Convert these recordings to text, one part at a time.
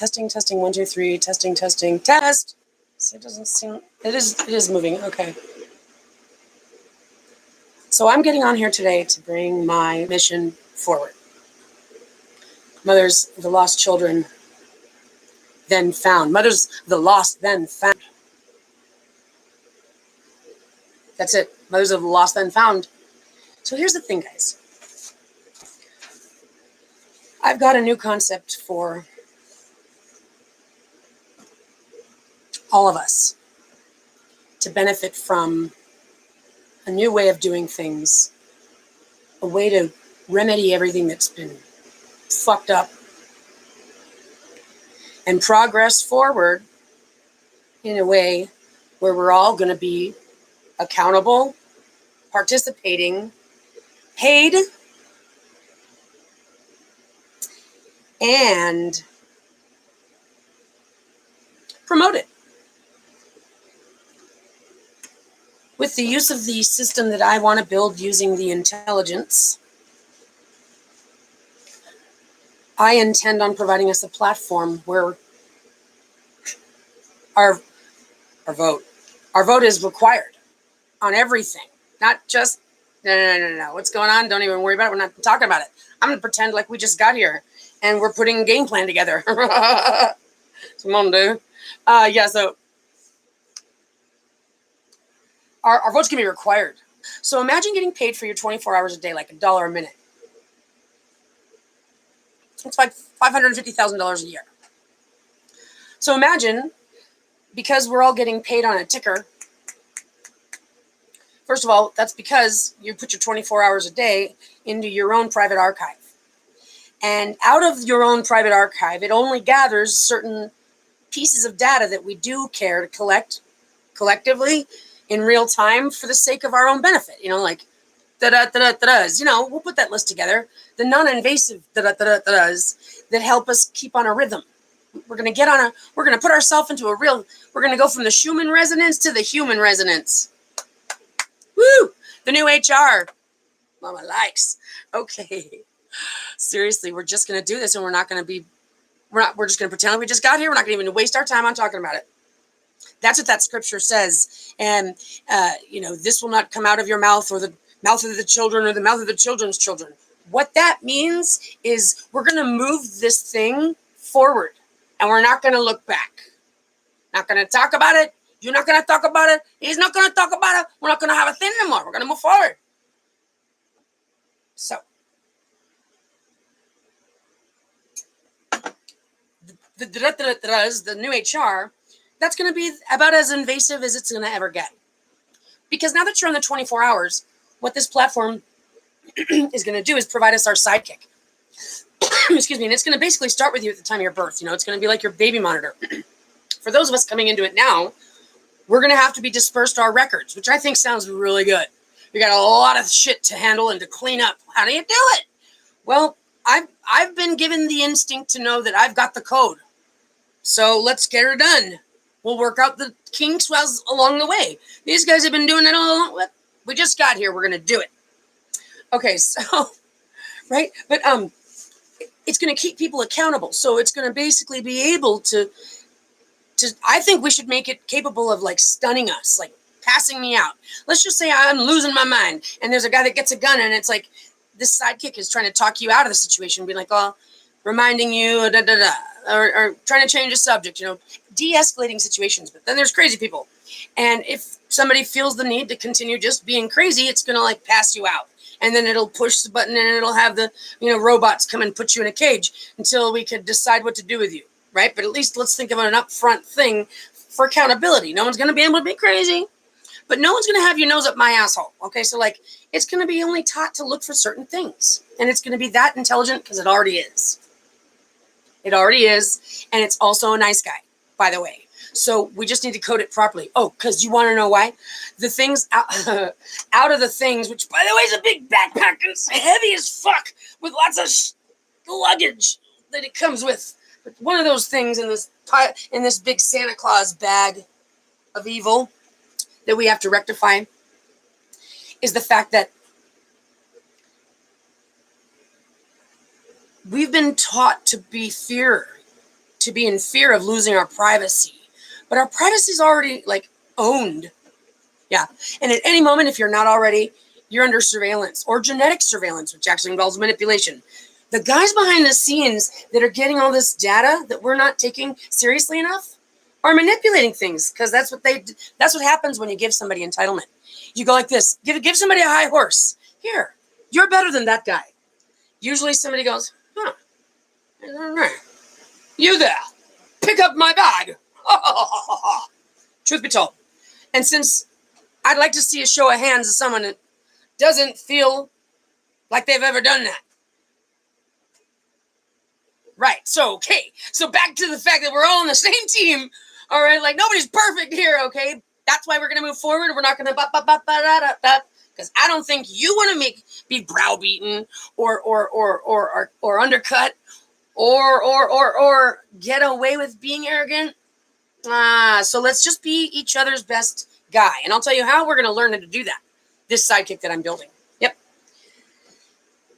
Testing, testing, 1, 2, 3, testing, testing, test. So it doesn't seem, it is moving, okay. So I'm getting on here today to bring my mission forward. Mothers of the lost children, then found. Mothers of the lost, then found. That's it. Mothers of the lost, then found. So here's the thing, guys. I've got a new concept for all of us to benefit from a new way of doing things, a way to remedy everything that's been fucked up and progress forward in a way where we're all going to be accountable, participating, paid, and promoted. With the use of the system that I want to build using the intelligence, I intend on providing us a platform where our vote is required on everything, not just, no, what's going on? Don't even worry about it. We're not talking about it. I'm going to pretend like we just got here and we're putting a game plan together. Come on, dude. So our votes can be required. So imagine getting paid for your 24 hours a day, like $1 a minute. It's like $550,000 a year. So imagine, because we're all getting paid on a ticker, first of all, that's because you put your 24 hours a day into your own private archive. And out of your own private archive, it only gathers certain pieces of data that we do care to collect collectively in real time for the sake of our own benefit. Like da-da-da-da-da-das. We'll put that list together. The non-invasive da-da-da-da-da-das that help us keep on a rhythm. We're going to put ourselves into we're going to go from the Schumann resonance to the human resonance. Woo! The new HR. Mama likes. Okay. Seriously, we're just going to do this, and we're just going to pretend like we just got here. We're not going to even waste our time on talking about it. That's what that scripture says. And, this will not come out of your mouth, or the mouth of the children, or the mouth of the children's children. What that means is we're going to move this thing forward, and we're not going to look back. Not going to talk about it. You're not going to talk about it. He's not going to talk about it. We're not going to have a thing anymore. We're going to move forward. So, the new HR, that's going to be about as invasive as it's going to ever get. Because now that you're on the 24 hours, what this platform is going to do is provide us our sidekick. Excuse me. And it's going to basically start with you at the time of your birth. It's going to be like your baby monitor. For those of us coming into it now, we're going to have to be dispersed our records, which I think sounds really good. We got a lot of shit to handle and to clean up. How do you do it? Well, I've been given the instinct to know that I've got the code. So let's get her done. We'll work out the kinks along the way. These guys have been doing it all along. We just got here. We're going to do it. Okay, so, right? But it's going to keep people accountable. So it's going to basically be able to, I think we should make it capable of, like, stunning us, like passing me out. Let's just say I'm losing my mind, and there's a guy that gets a gun, and it's like this sidekick is trying to talk you out of the situation, being like, reminding you, or trying to change the subject, de-escalating situations. But then there's crazy people. And if somebody feels the need to continue just being crazy, it's going to, like, pass you out. And then it'll push the button, and it'll have the, robots come and put you in a cage until we could decide what to do with you, right? But at least let's think of an upfront thing for accountability. No one's going to be able to be crazy, but no one's going to have your nose up my asshole, okay? So, like, it's going to be only taught to look for certain things. And it's going to be that intelligent because it already is. It already is, and it's also a nice guy, by the way. So we just need to code it properly. Oh, because you want to know why? The things out of the things, which, by the way, is a big backpack and it's heavy as fuck with lots of luggage that it comes with. But one of those things in this big Santa Claus bag of evil that we have to rectify is the fact that we've been taught to be fear to be in fear of losing our privacy. But our privacy is already like owned. Yeah. And at any moment, if you're not already, you're under surveillance or genetic surveillance, which actually involves manipulation. The guys behind the scenes that are getting all this data that we're not taking seriously enough are manipulating things, because that's what happens when you give somebody entitlement. You go like this, give somebody a high horse. Here, you're better than that guy. Usually somebody goes, huh, you there, pick up my bag. Truth be told. And since I'd like to see a show of hands of someone that doesn't feel like they've ever done that. Right, so, okay. So back to the fact that we're all on the same team, all right? Like, nobody's perfect here, okay? That's why we're going to move forward. We're not going to because I don't think you want to be browbeaten or undercut or get away with being arrogant. So let's just be each other's best guy. And I'll tell you how we're going to learn how to do that. This sidekick that I'm building. Yep.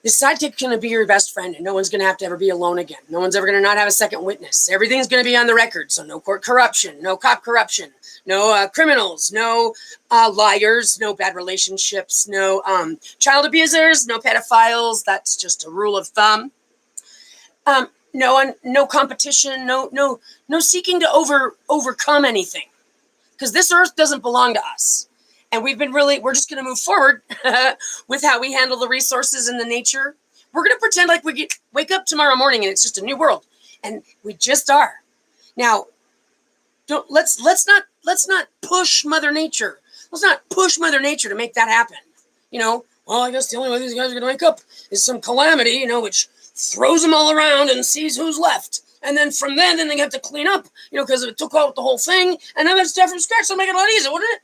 This sidekick is going to be your best friend, and no one's going to have to ever be alone again. No one's ever going to not have a second witness. Everything's going to be on the record. So no court corruption, no cop corruption, no criminals, no liars, no bad relationships, no child abusers, no pedophiles. That's just a rule of thumb. No competition, no seeking to overcome anything, because this earth doesn't belong to us. And we're just going to move forward with how we handle the resources and the nature. We're going to pretend like we wake up tomorrow morning and it's just a new world, and we just are. Now, let's not push Mother Nature. Let's not push Mother Nature to make that happen. Well, I guess the only way these guys are going to wake up is some calamity, which throws them all around and sees who's left. And then from then they have to clean up, because it took out the whole thing. And then it's stuff from scratch, so make it a lot easier, wouldn't it?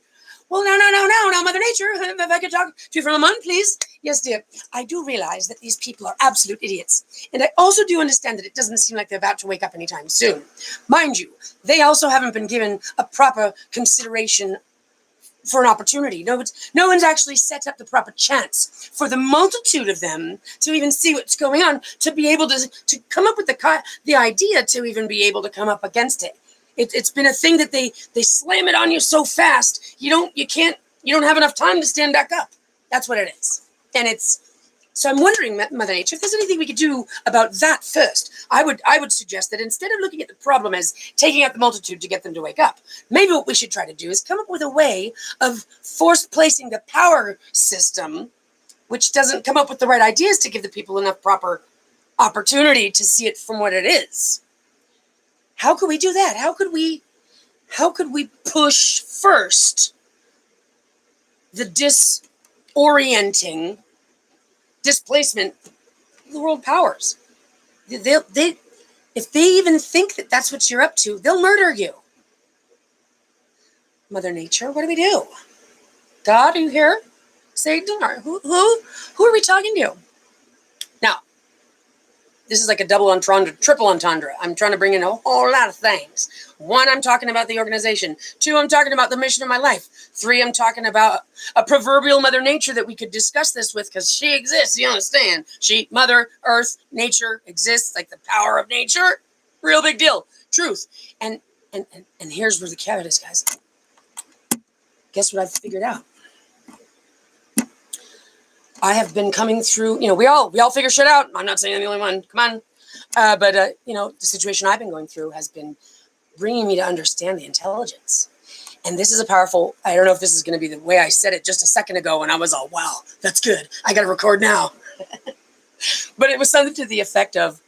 Well, no, Mother Nature, if I could talk to you for a moment, please. Yes, dear. I do realize that these people are absolute idiots. And I also do understand that it doesn't seem like they're about to wake up anytime soon. Mind you, they also haven't been given a proper consideration for an opportunity. No one's actually set up the proper chance for the multitude of them to even see what's going on, to be able to come up with the idea to even be able to come up against it. It's been a thing that they slam it on you so fast, you don't have enough time to stand back up. That's what it is. And so I'm wondering, Mother Nature, if there's anything we could do about that first. I would suggest that instead of looking at the problem as taking out the multitude to get them to wake up, maybe what we should try to do is come up with a way of force placing the power system, which doesn't come up with the right ideas to give the people enough proper opportunity to see it from what it is. How could we do that? How could we push first the disorienting displacement of the world powers? If they even think that that's what you're up to, they'll murder you. Mother Nature, what do we do? God, are you here? Satan, who are we talking to? Now, this is like a double entendre, triple entendre. I'm trying to bring in a whole lot of things. 1, I'm talking about the organization. 2, I'm talking about the mission of my life. 3, I'm talking about a proverbial Mother Nature that we could discuss this with, because she exists, you understand? Mother, Earth, Nature exists, like the power of nature. Real big deal. Truth. And here's where the caveat is, guys. Guess what I've figured out? I have been coming through, we all figure shit out. I'm not saying I'm the only one. Come on. But the situation I've been going through has been bringing me to understand the intelligence. And this is a powerful, I don't know if this is going to be the way I said it just a second ago, and I was all, wow, that's good. I got to record now. But it was something to the effect of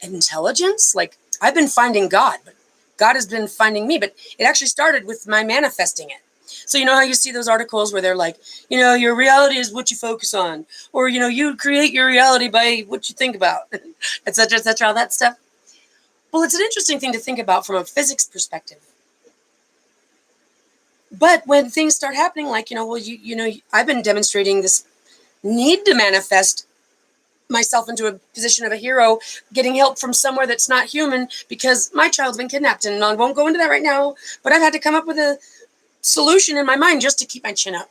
intelligence. Like, I've been finding God, but God has been finding me. But it actually started with my manifesting it. So how you see those articles where they're like, your reality is what you focus on, or, you create your reality by what you think about, et cetera, all that stuff. Well, it's an interesting thing to think about from a physics perspective. But when things start happening, like, I've been demonstrating this need to manifest myself into a position of a hero, getting help from somewhere that's not human, because my child's been kidnapped, and I won't go into that right now, but I've had to come up with a solution in my mind just to keep my chin up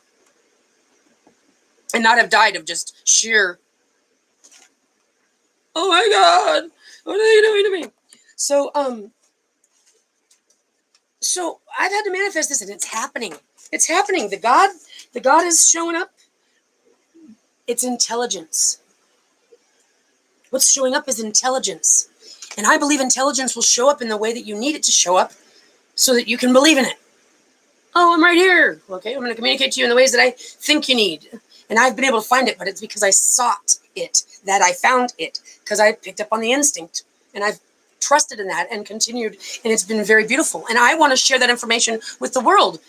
and not have died of just sheer, oh my God, what are you doing to me? So, so I've had to manifest this, and it's happening. It's happening. The God is showing up. It's intelligence. What's showing up is intelligence. And I believe intelligence will show up in the way that you need it to show up so that you can believe in it. Oh, I'm right here. Okay, I'm going to communicate to you in the ways that I think you need. And I've been able to find it, but it's because I sought it, that I found it, because I picked up on the instinct. And I've trusted in that and continued, and it's been very beautiful. And I want to share that information with the world,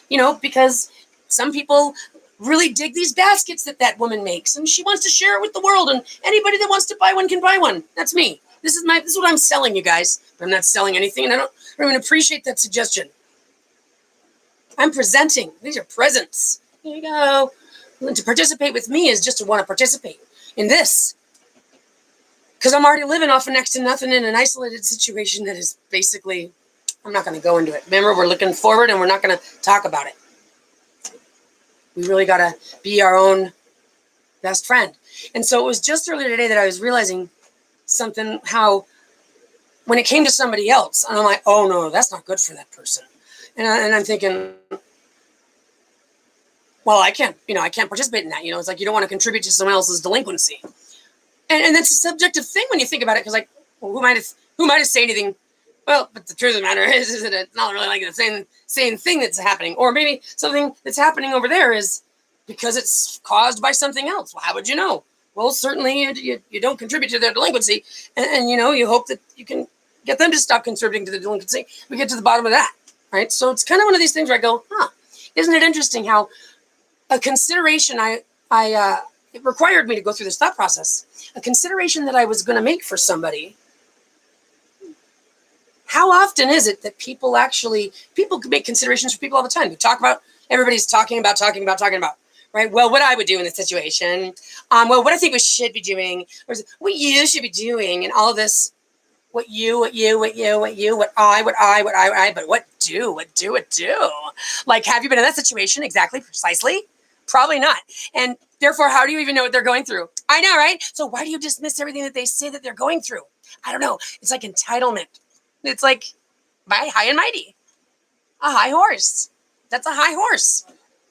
because some people really dig these baskets that woman makes, and she wants to share it with the world, and anybody that wants to buy one can buy one. That's me. This is what I'm selling, you guys. But I'm not selling anything, and I don't even appreciate that suggestion. I'm presenting. These are presents. Here you go. And to participate with me is just to want to participate in this. Because I'm already living off of next to nothing in an isolated situation that is basically, I'm not going to go into it. Remember, we're looking forward and we're not going to talk about it. We really got to be our own best friend. And so it was just earlier today that I was realizing something, how when it came to somebody else, and I'm like, oh no, that's not good for that person. And I'm thinking, well, I can't participate in that. It's like you don't want to contribute to someone else's delinquency. And that's a subjective thing when you think about it, because well, who might have said anything? Well, but the truth of the matter is that it's not really like the same thing that's happening. Or maybe something that's happening over there is because it's caused by something else. Well, how would you know? Well, certainly you don't contribute to their delinquency. And you hope that you can get them to stop contributing to the delinquency. We get to the bottom of that, right? So it's kind of one of these things where I go, isn't it interesting how a consideration it required me to go through this thought process, a consideration that I was going to make for somebody. How often is it that people make considerations for people all the time? Everybody's talking about, right? Well, what I would do in this situation, well, what I think we should be doing, or what you should be doing, and all of this, what I, but what do? Like, have you been in that situation exactly, precisely? Probably not. And therefore, how do you even know what they're going through? I know, right? So why do you dismiss everything that they say that they're going through? I don't know. It's like entitlement. It's like high and mighty. A high horse. That's a high horse.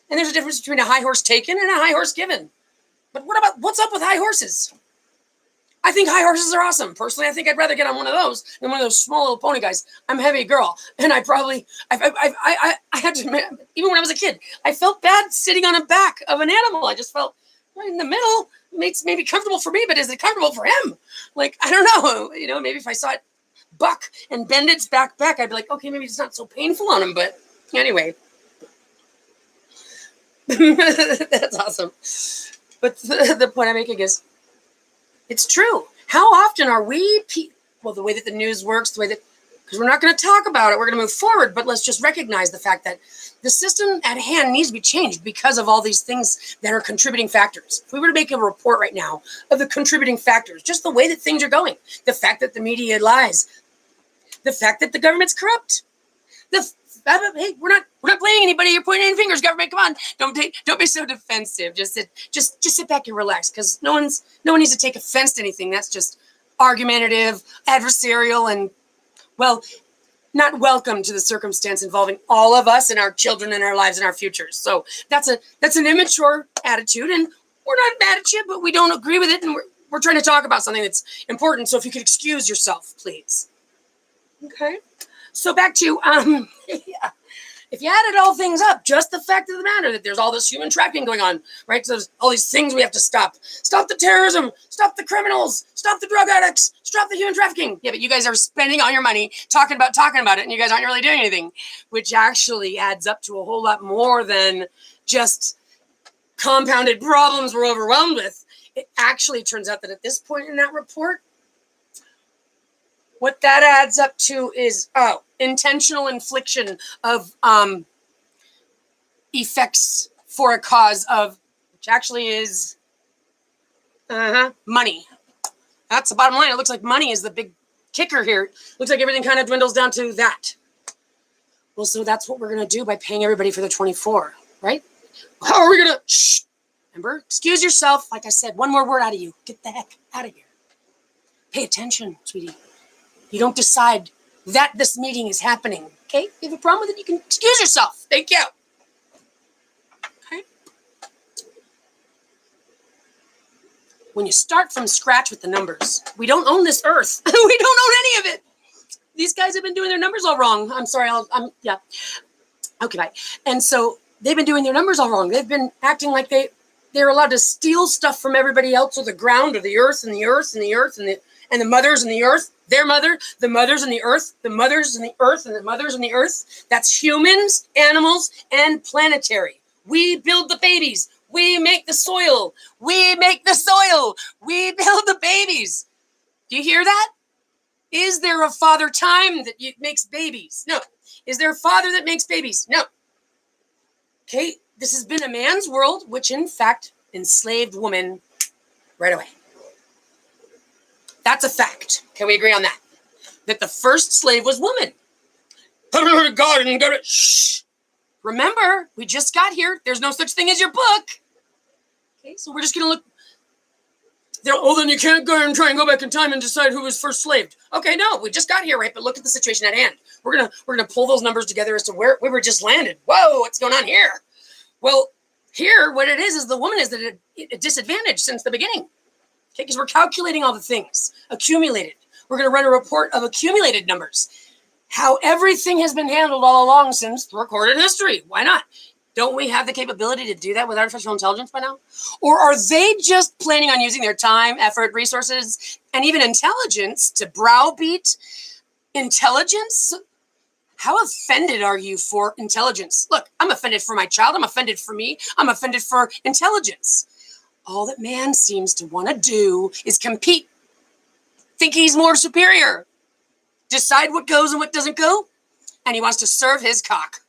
And there's a difference between a high horse taken and a high horse given. But what's up with high horses? I think high horses are awesome. Personally, I think I'd rather get on one of those than one of those small little pony guys. I'm a heavy girl, and I had to admit, even when I was a kid, I felt bad sitting on the back of an animal. I just felt right in the middle. Makes maybe comfortable for me, but is it comfortable for him? Like, I don't know. Maybe if I saw it buck and bend its back, I'd be like, okay, maybe it's not so painful on him. But anyway, that's awesome. But the point I'm making is, it's true. How often are we, the way that the news works, because we're not going to talk about it, we're going to move forward, but let's just recognize the fact that the system at hand needs to be changed because of all these things that are contributing factors. If we were to make a report right now of the contributing factors, just the way that things are going, the fact that the media lies, the fact that the government's corrupt, hey, we're not blaming anybody. You're pointing any fingers, government. Come on, don't be so defensive. Just sit back and relax, because no one needs to take offense to anything. That's just argumentative, adversarial, and not welcome to the circumstance involving all of us and our children and our lives and our futures. So that's an immature attitude, and we're not mad at you, but we don't agree with it, and we're trying to talk about something that's important. So if you could excuse yourself, please. Okay. So back to, if you added all things up, just the fact of the matter that there's all this human trafficking going on, right? So there's all these things we have to stop. Stop the terrorism, stop the criminals, stop the drug addicts, stop the human trafficking. Yeah, but you guys are spending all your money talking about it, and you guys aren't really doing anything, which actually adds up to a whole lot more than just compounded problems we're overwhelmed with. It actually turns out that at this point in that report, what that adds up to is intentional infliction of effects for a cause of, which actually is money. That's the bottom line. It looks like money is the big kicker here. Looks like everything kind of dwindles down to that. Well, so that's what we're going to do by paying everybody for the 24, right? How are we going to, remember, excuse yourself. Like I said, one more word out of you. Get the heck out of here. Pay attention, sweetie. You don't decide that this meeting is happening. Okay? If you have a problem with it, you can excuse yourself. Thank you. Okay? When you start from scratch with the numbers, we don't own this earth. We don't own any of it. These guys have been doing their numbers all wrong. I'm sorry. Yeah. Okay, bye. And so they've been doing their numbers all wrong. They've been acting like they're allowed to steal stuff from everybody else, or the ground, or the earth, and the earth, and the earth, and the mothers and the earth, their mother, the mothers and the earth, the mothers and the earth, and the mothers and the earth. That's humans, animals, and planetary. We build the babies. We make the soil. We make the soil. We build the babies. Do you hear that? Is there a father time that makes babies? No. Is there a father that makes babies? No. Okay, this has been a man's world, which in fact enslaved women right away. That's a fact. Can we agree on that? That the first slave was woman. Put her to God and go to shh. Remember, we just got here. There's no such thing as your book. Okay, so we're just gonna look. Then you can't go and try and go back in time and decide who was first slaved. Okay, no, we just got here, right? But look at the situation at hand. We're gonna pull those numbers together as to where we were just landed. Whoa, what's going on here? Well, here, what it is the woman is at a disadvantage since the beginning. Okay, because we're calculating all the things accumulated. We're going to run a report of accumulated numbers. How everything has been handled all along since recorded history. Why not? Don't we have the capability to do that with artificial intelligence by now? Or are they just planning on using their time, effort, resources, and even intelligence to browbeat intelligence? How offended are you for intelligence? Look, I'm offended for my child. I'm offended for me. I'm offended for intelligence. All that man seems to want to do is compete. Think he's more superior. Decide what goes and what doesn't go. And he wants to serve his cock.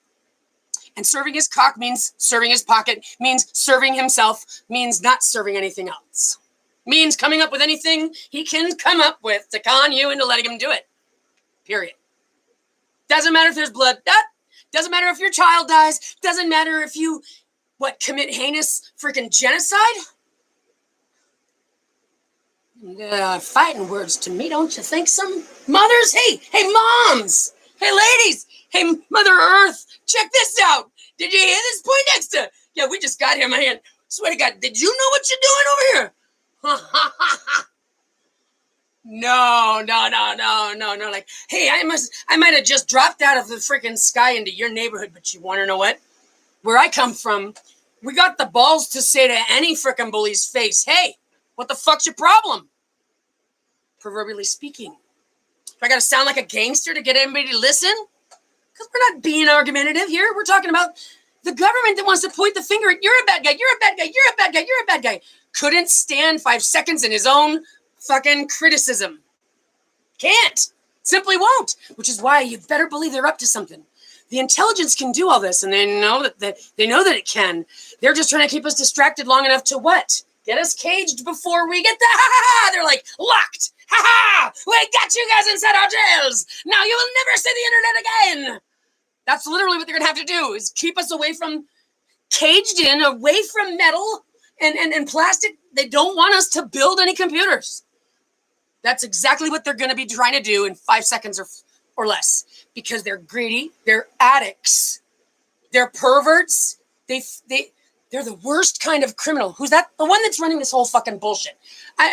And serving his cock means serving his pocket, means serving himself, means not serving anything else. Means coming up with anything he can come up with to con you into letting him do it. Period. Doesn't matter if there's blood. Doesn't matter if your child dies. Doesn't matter if you, commit heinous freaking genocide. Fighting words to me, don't you think? Some mothers, hey, moms, hey, ladies, hey, Mother Earth, check this out. Did you hear this point next to? Yeah, we just got here, man. Swear to God, did you know what you're doing over here? No. Like, hey, I might have just dropped out of the freaking sky into your neighborhood, but you want to know what? Where I come from, we got the balls to say to any freaking bully's face, hey, what the fuck's your problem? Proverbially speaking. Do I got to sound like a gangster to get everybody to listen? Because we're not being argumentative here. We're talking about the government that wants to point the finger at, you're a bad guy, you're a bad guy, you're a bad guy, you're a bad guy. Couldn't stand 5 seconds in his own fucking criticism. Can't. Simply won't. Which is why you better believe they're up to something. The intelligence can do all this, and they know that it can. They're just trying to keep us distracted long enough to what? Get us caged before we get the They're like, locked. We got you guys inside our jails. Now you will never see the internet again. That's literally what they're gonna have to do, is keep us away from, caged in, away from metal and plastic. They don't want us to build any computers. That's exactly what they're gonna be trying to do in 5 seconds or less, because they're greedy, they're addicts, they're perverts, they're the worst kind of criminal. Who's that? The one that's running this whole fucking bullshit.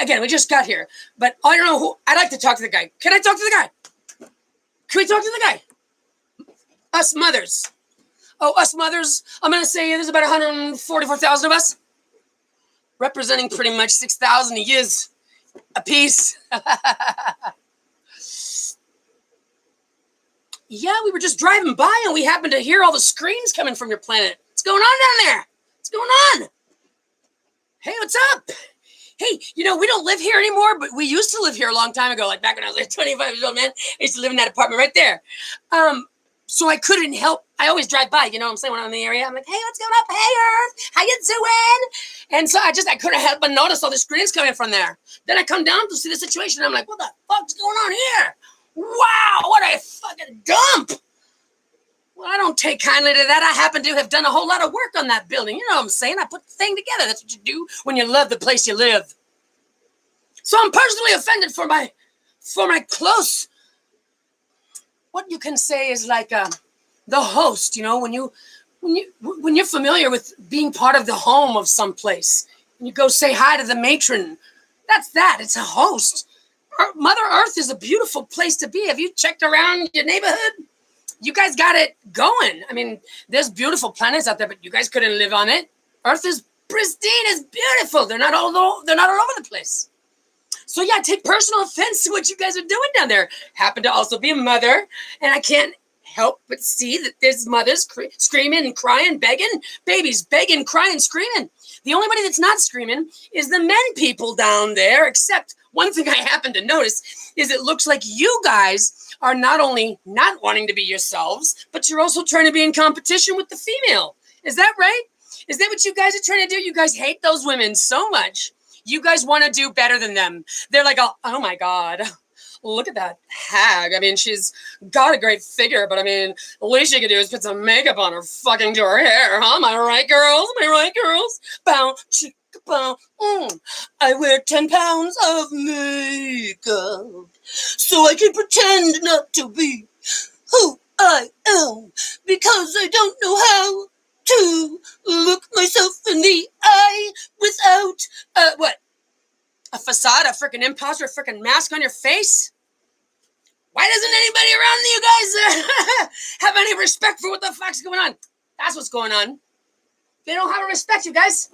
Again, we just got here, but I don't know who. I'd like to talk to the guy. Can I talk to the guy? Can we talk to the guy? Us mothers. Oh, us mothers. I'm going to say there's about 144,000 of us, representing pretty much 6,000 years a piece. Yeah, we were just driving by and we happened to hear all the screams coming from your planet. What's going on down there? What's going on? Hey, what's up? Hey, we don't live here anymore, but we used to live here a long time ago, like back when I was like 25 years old, man. I used to live in that apartment right there. So I couldn't help. I always drive by, you know what I'm saying, when I'm in the area. I'm like, hey, what's going on? Hey, Earth, how you doing? And so I couldn't help but notice all the screams coming from there. Then I come down to see the situation. I'm like, what the fuck's going on here? Wow, what a fucking dump. Well, I don't take kindly to that. I happen to have done a whole lot of work on that building. You know what I'm saying? I put the thing together. That's what you do when you love the place you live. So I'm personally offended for my close what you can say is like the host. When you're familiar with being part of the home of some place, and you go say hi to the matron, that's that. It's a host. Mother Earth is a beautiful place to be. Have you checked around your neighborhood? You guys got it going. I mean, there's beautiful planets out there, but you guys couldn't live on it. Earth is pristine, it's beautiful. They're not all over the place. So yeah, take personal offense to what you guys are doing down there. Happen to also be a mother, and I can't help but see that there's mothers screaming and crying, begging, babies begging, crying, screaming. The only body that's not screaming is the men people down there, except one thing I happen to notice is it looks like you guys are not only not wanting to be yourselves, but you're also trying to be in competition with the female. Is that right? Is that what you guys are trying to do? You guys hate those women so much. You guys want to do better than them. They're like, oh my God, look at that hag. I mean, she's got a great figure, but I mean, the least she could do is put some makeup on her fucking to her hair. Huh? Am I right, girls? Am I right, girls? Bow, chicka, bow. I wear 10 pounds of makeup so I can pretend not to be who I am because I don't know how to look myself in the eye without what? A facade, a freaking imposter, a freaking mask on your face? Why doesn't anybody around you guys have any respect for what the fuck's going on? That's what's going on. They don't have a respect, you guys.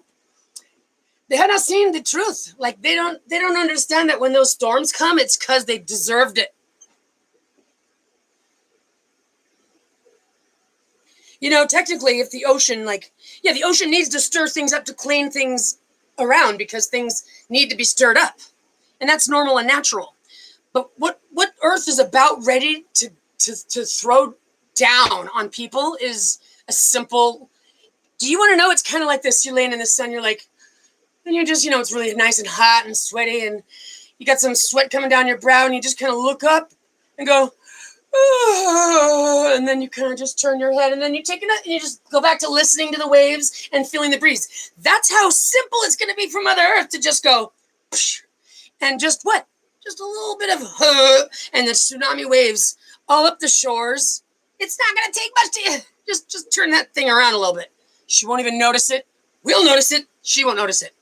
They have not seen the truth. Like they don't understand that when those storms come, it's because they deserved it. You know, technically, if the ocean, the ocean needs to stir things up to clean things around because things need to be stirred up. And that's normal and natural. But what Earth is about ready to throw down on people is a simple, do you want to know? It's kind of like this. You're laying in the sun, you're like, and you're just, it's really nice and hot and sweaty, and you got some sweat coming down your brow, and you just kind of look up and go, oh, and then you kind of just turn your head, and then you take it up, and you just go back to listening to the waves and feeling the breeze. That's how simple it's going to be for Mother Earth to just go, and just what? Just a little bit of and the tsunami waves all up the shores. It's not going to take much to just turn that thing around a little bit. She won't even notice it. We'll notice it. She won't notice it.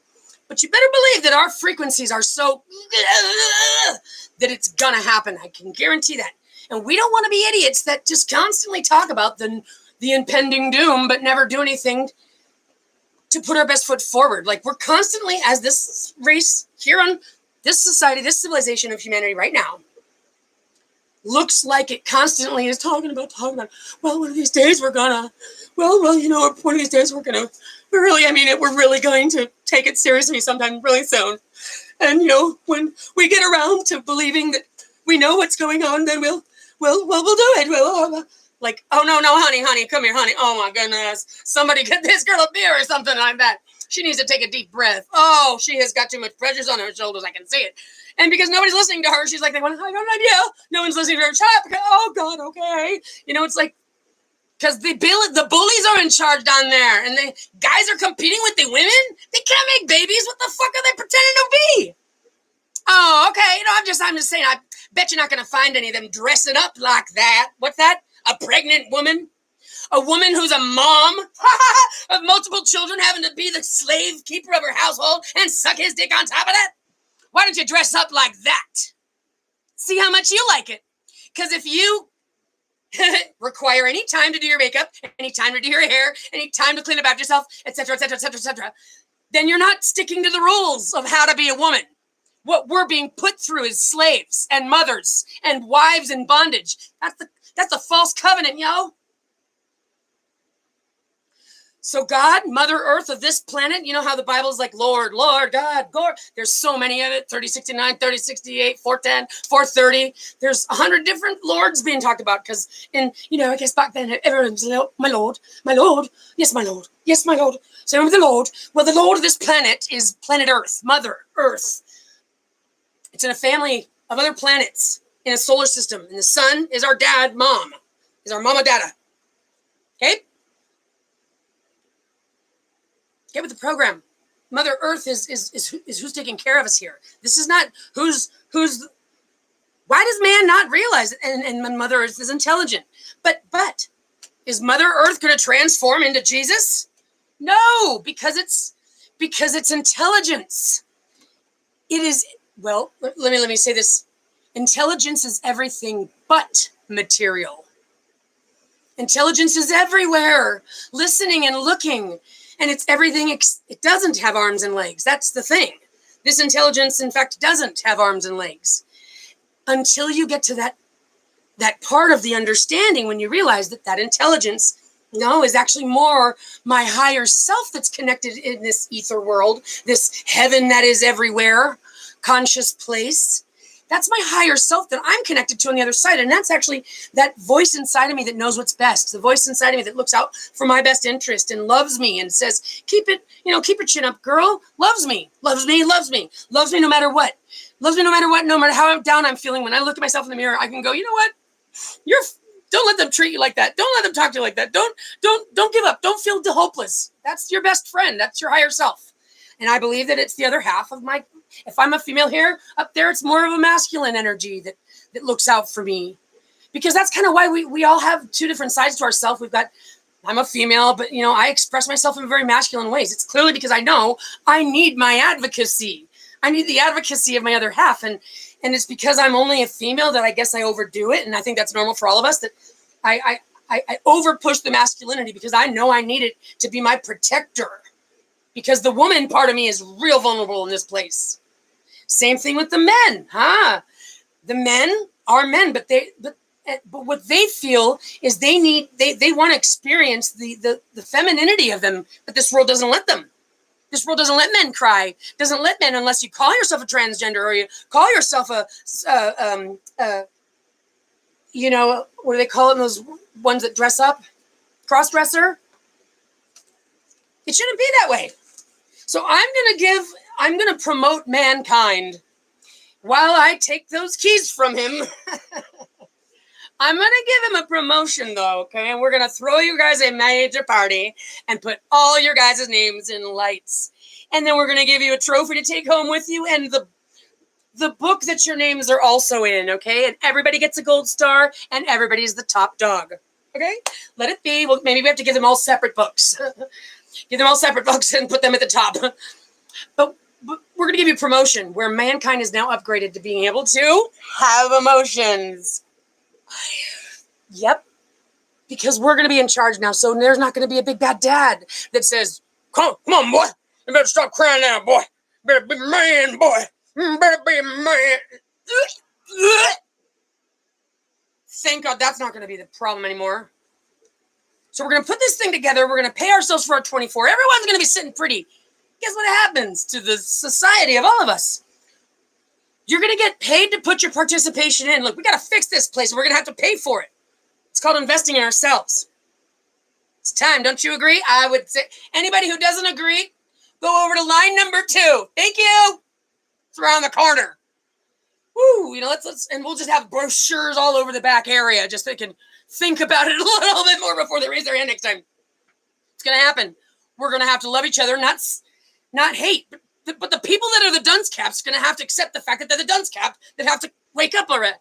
But you better believe that our frequencies are so that it's going to happen. I can guarantee that. And we don't want to be idiots that just constantly talk about the impending doom, but never do anything to put our best foot forward. Like we're constantly, as this race here on this society, this civilization of humanity right now, looks like it constantly is talking about, well, one of these days we're gonna, one of these days we're really going to take it seriously sometime really soon. And, when we get around to believing that we know what's going on, then we'll do it. Oh, no, honey, come here, honey. Oh, my goodness. Somebody get this girl a beer or something like that. She needs to take a deep breath. Oh, she has got too much pressures on her shoulders. I can see it. And because nobody's listening to her, she's like, I got an idea. No one's listening to her. Shut up. Oh, God, okay. It's like, because the bullies are in charge down there, and the guys are competing with the women. They can't make babies. What the fuck are they pretending to be? Oh, okay. I'm just saying. I bet you're not going to find any of them dressing up like that. What's that? A pregnant woman? A woman who's a mom of multiple children having to be the slave keeper of her household and suck his dick on top of that? Why don't you dress up like that? See how much you like it. Because if you require any time to do your makeup, any time to do your hair, any time to clean up after yourself, etc., etc., etc., etc., then you're not sticking to the rules of how to be a woman. What we're being put through is slaves and mothers and wives in bondage. That's a false covenant, yo. So God, Mother Earth of this planet, you know how the Bible's like, Lord, Lord, God, God. There's so many of it, 3069, 3068, 410, 430. There's 100 different lords being talked about because I guess back then, everyone's, my Lord, yes, my Lord, yes, my Lord. So remember the Lord. Well, the Lord of this planet is planet Earth, Mother Earth. It's in a family of other planets in a solar system. And the sun is our dad, mom, is our mama, dada. Okay? Get with the program. Mother Earth is who's taking care of us here. This is not who's Why does man not realize it? And Mother Earth is intelligent. But is Mother Earth going to transform into Jesus? No, because it's intelligence. It is, well, let me say this. Intelligence is everything but material. Intelligence is everywhere, listening and looking, and it's everything. It doesn't have arms and legs. That's the thing. This intelligence, in fact, doesn't have arms and legs. Until you get to that part of the understanding when you realize that intelligence, no, is actually more my higher self that's connected in this ether world, this heaven that is everywhere, conscious place. That's my higher self that I'm connected to on the other side. And that's actually that voice inside of me that knows what's best. The voice inside of me that looks out for my best interest and loves me and says, keep your chin up, girl. Loves me no matter what. Loves me no matter how down I'm feeling. When I look at myself in the mirror, I can go, you know what? Don't let them treat you like that. Don't let them talk to you like that. Don't give up. Don't feel hopeless. That's your best friend. That's your higher self. And I believe that it's the other half of if I'm a female here, up there, it's more of a masculine energy that looks out for me. Because that's kind of why we all have two different sides to ourselves. I'm a female, but I express myself in very masculine ways. It's clearly because I know I need my advocacy. I need the advocacy of my other half. And it's because I'm only a female that I guess I overdo it. And I think that's normal for all of us, that I over push the masculinity because I know I need it to be my protector. Because the woman part of me is real vulnerable in this place. Same thing with the men, The men are men, but what they feel is they want to experience the femininity of them, but this world doesn't let them. This world doesn't let men cry. Doesn't let men unless you call yourself a transgender or you call yourself a what do they call it? Those ones that dress up, cross-dresser. It shouldn't be that way. So I'm going to promote mankind while I take those keys from him. I'm going to give him a promotion, though, okay? And we're going to throw you guys a major party and put all your guys' names in lights. And then we're going to give you a trophy to take home with you and the book that your names are also in, okay? And everybody gets a gold star and everybody's the top dog, okay? Let it be. Well, maybe we have to give them all separate books. Give them all separate books and put them at the top. But we're going to give you promotion where mankind is now upgraded to being able to have emotions. Yep. Because we're going to be in charge now. So there's not going to be a big bad dad that says, come on, boy. You better stop crying now, boy. You better be a man, boy. You better be a man. Thank God that's not going to be the problem anymore. So we're going to put this thing together. We're going to pay ourselves for our 24. Everyone's going to be sitting pretty. Guess what happens to the society of all of us? You're going to get paid to put your participation in. Look, we got to fix this place. We're going to have to pay for it. It's called investing in ourselves. It's time. Don't you agree? I would say anybody who doesn't agree, go over to line number 2. Thank you. It's around the corner. Woo, let's and we'll just have brochures all over the back area just so they can think about it a little bit more before they raise their hand next time. It's going to happen. We're going to have to love each other, not hate. But the people that are the dunce caps are going to have to accept the fact that they're the dunce cap that have to wake up already.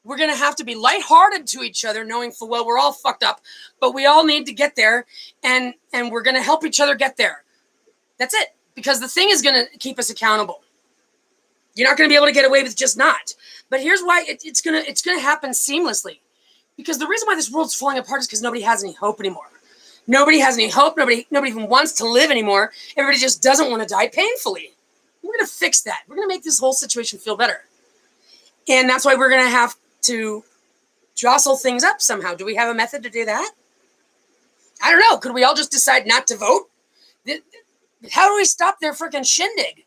We're going to have to be lighthearted to each other, knowing full well we're all fucked up, but we all need to get there, and we're going to help each other get there. That's it. Because the thing is going to keep us accountable. You're not going to be able to get away with just not. But here's why it's going to happen seamlessly. Because the reason why this world's falling apart is because nobody has any hope anymore. Nobody has any hope. Nobody even wants to live anymore. Everybody just doesn't want to die painfully. We're going to fix that. We're going to make this whole situation feel better. And that's why we're going to have to jostle things up somehow. Do we have a method to do that? I don't know. Could we all just decide not to vote? How do we stop their freaking shindig?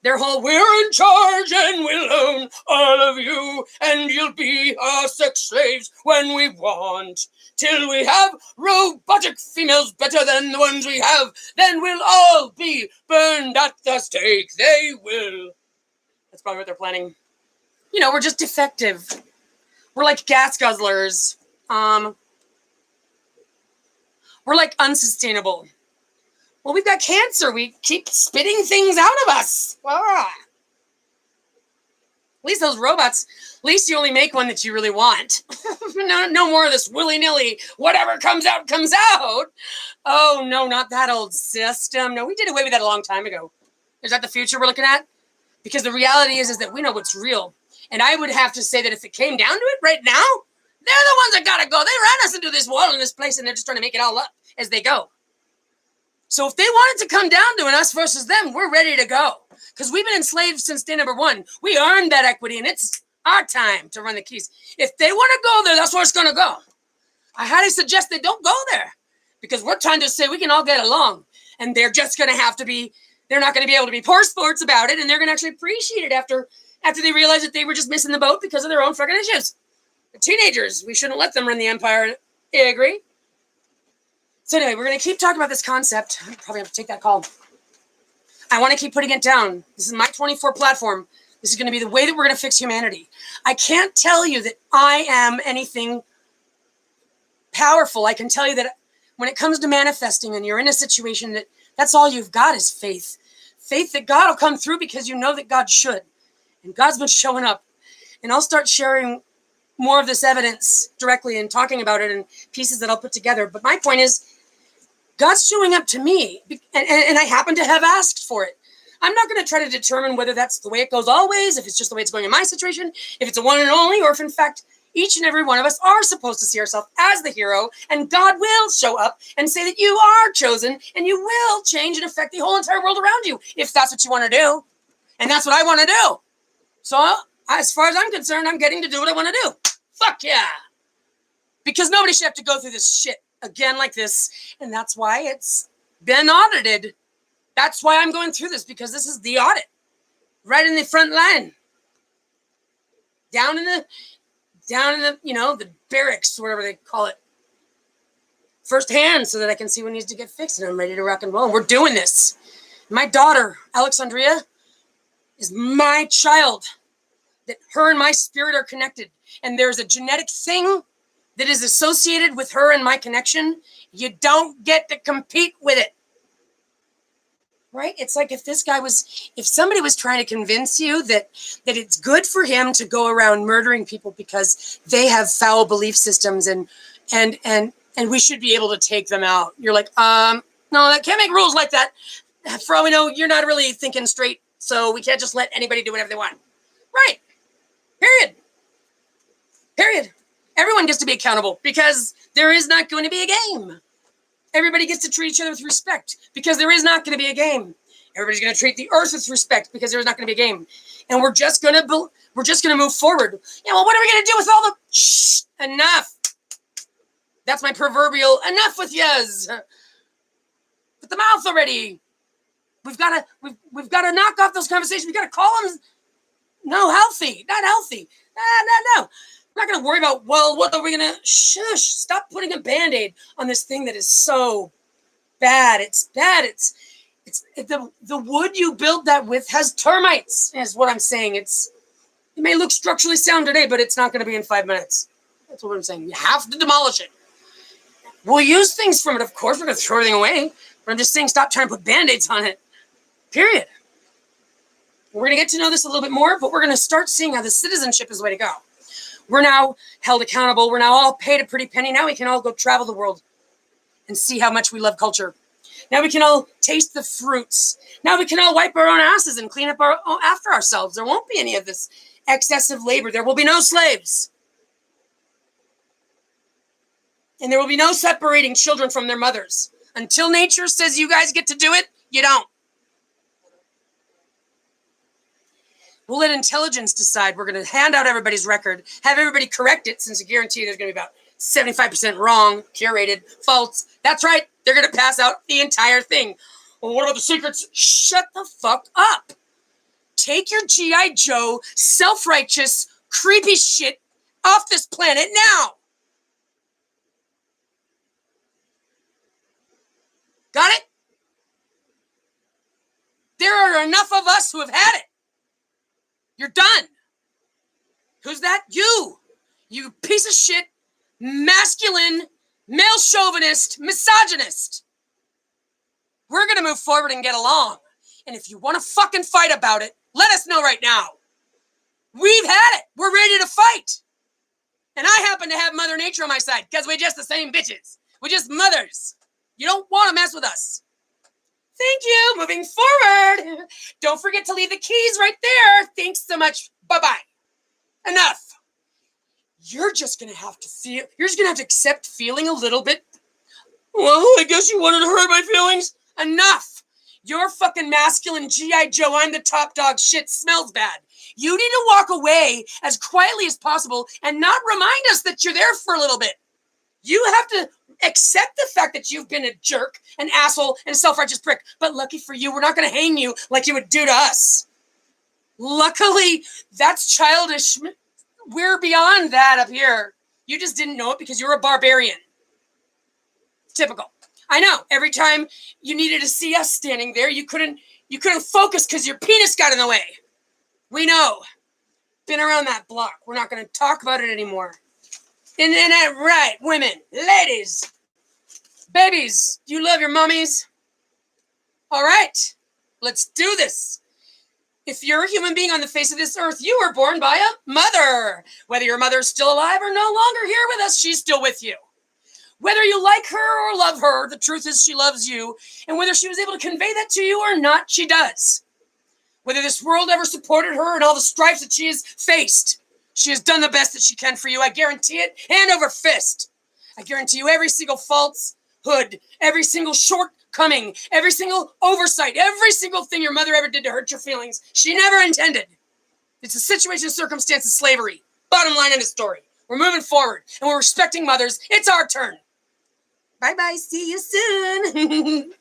Their whole, we're in charge and we'll own all of you and you'll be our sex slaves when we want. Till we have robotic females better than the ones we have, then we'll all be burned at the stake. They will. That's probably what they're planning. We're just defective. We're like gas guzzlers. We're like unsustainable. Well, we've got cancer. We keep spitting things out of us. At least those robots, at least you only make one that you really want. No more of this willy-nilly, whatever comes out, comes out. Oh, no, not that old system. No, we did away with that a long time ago. Is that the future we're looking at? Because the reality is that we know what's real. And I would have to say that if it came down to it right now, they're the ones that gotta go. They ran us into this wall in this place, and they're just trying to make it all up as they go. So if they wanted to come down to an us versus them, we're ready to go. Because we've been enslaved since day number one. We earned that equity, and it's our time to run the keys. If they want to go there, that's where it's going to go. I highly suggest they don't go there. Because we're trying to say we can all get along. And they're just going to have to be, they're not going to be able to be poor sports about it, and they're going to actually appreciate it after they realize that they were just missing the boat because of their own fucking issues. The teenagers, we shouldn't let them run the empire. I agree. So anyway, we're going to keep talking about this concept. I probably have to take that call. I want to keep putting it down. This is my 24 platform. This is going to be the way that we're going to fix humanity. I can't tell you that I am anything powerful. I can tell you that when it comes to manifesting and you're in a situation that's all you've got is faith. Faith that God will come through because you know that God should. And God's been showing up. And I'll start sharing more of this evidence directly and talking about it in pieces that I'll put together. But my point is, God's showing up to me, and I happen to have asked for it. I'm not going to try to determine whether that's the way it goes always, if it's just the way it's going in my situation, if it's a one and only, or if in fact each and every one of us are supposed to see ourselves as the hero, and God will show up and say that you are chosen, and you will change and affect the whole entire world around you, if that's what you want to do. And that's what I want to do. So as far as I'm concerned, I'm getting to do what I want to do. Fuck yeah. Because nobody should have to go through this shit again like this. And that's why it's been audited. That's why I'm going through this, because this is the audit. Right in the front line. Down in the, the barracks, whatever they call it. Firsthand, so that I can see what needs to get fixed. And I'm ready to rock and roll. And we're doing this. My daughter, Alexandria, is my child. That her and my spirit are connected. And there's a genetic thing that is associated with her and my connection. You don't get to compete with it. Right? It's like if somebody was trying to convince you that it's good for him to go around murdering people because they have foul belief systems and we should be able to take them out. You're like, no, that can't make rules like that. For all we know, you're not really thinking straight, so we can't just let anybody do whatever they want. Right. Period. Everyone gets to be accountable because there is not going to be a game. Everybody gets to treat each other with respect because there is not going to be a game. Everybody's going to treat the earth with respect because there's not going to be a game. And we're just going to move forward. Yeah, well, what are we going to do with all the enough? That's my proverbial enough with yous. Put the mouth already. We've got to knock off those conversations. We've got to call them not healthy. No. We're not going to worry about, well, what are we going to shush? Stop putting a Band-Aid on this thing that is so bad. It's bad. It's the wood you build that with has termites, is what I'm saying. It may look structurally sound today, but it's not going to be in 5 minutes. That's what I'm saying. You have to demolish it. We'll use things from it. Of course, we're going to throw everything away. But I'm just saying, stop trying to put Band-Aids on it. Period. We're going to get to know this a little bit more, but we're going to start seeing how the citizenship is the way to go. We're now held accountable. We're now all paid a pretty penny. Now we can all go travel the world and see how much we love culture. Now we can all taste the fruits. Now we can all wipe our own asses and clean up after ourselves. There won't be any of this excessive labor. There will be no slaves. And there will be no separating children from their mothers. Until nature says you guys get to do it, you don't. We'll let intelligence decide. We're going to hand out everybody's record, have everybody correct it, since I guarantee there's going to be about 75% wrong, curated, false. That's right. They're going to pass out the entire thing. Well, what about the secrets? Shut the fuck up. Take your G.I. Joe, self-righteous, creepy shit off this planet now. Got it? There are enough of us who have had it. You're done. Who's that? You piece of shit, masculine, male chauvinist, misogynist. We're going to move forward and get along. And if you want to fucking fight about it, let us know right now. We've had it. We're ready to fight. And I happen to have Mother Nature on my side because we're just the same bitches. We're just mothers. You don't want to mess with us. Thank you. Moving forward. Don't forget to leave the keys right there. Thanks so much. Bye-bye. Enough. You're just going to have to accept feeling a little bit. Well, I guess you wanted to hurt my feelings. Enough. Your fucking masculine G.I. Joe, I'm the top dog shit smells bad. You need to walk away as quietly as possible and not remind us that you're there for a little bit. You have to accept the fact that you've been a jerk, an asshole, and a self-righteous prick. But lucky for you, we're not going to hang you like you would do to us. Luckily, that's childish. We're beyond that up here. You just didn't know it because you're a barbarian. Typical. I know. Every time you needed to see us standing there, you couldn't focus because your penis got in the way. We know. Been around that block. We're not going to talk about it anymore. Isn't that right, women, ladies, babies? Do you love your mummies? All right, let's do this. If you're a human being on the face of this earth, you were born by a mother. Whether your mother is still alive or no longer here with us, she's still with you. Whether you like her or love her, the truth is she loves you. And whether she was able to convey that to you or not, she does. Whether this world ever supported her and all the stripes that she has faced, she has done the best that she can for you. I guarantee it, hand over fist. I guarantee you every single falsehood, every single shortcoming, every single oversight, every single thing your mother ever did to hurt your feelings, she never intended. It's a situation, circumstance of slavery. Bottom line in the story. We're moving forward, and we're respecting mothers. It's our turn. Bye-bye. See you soon.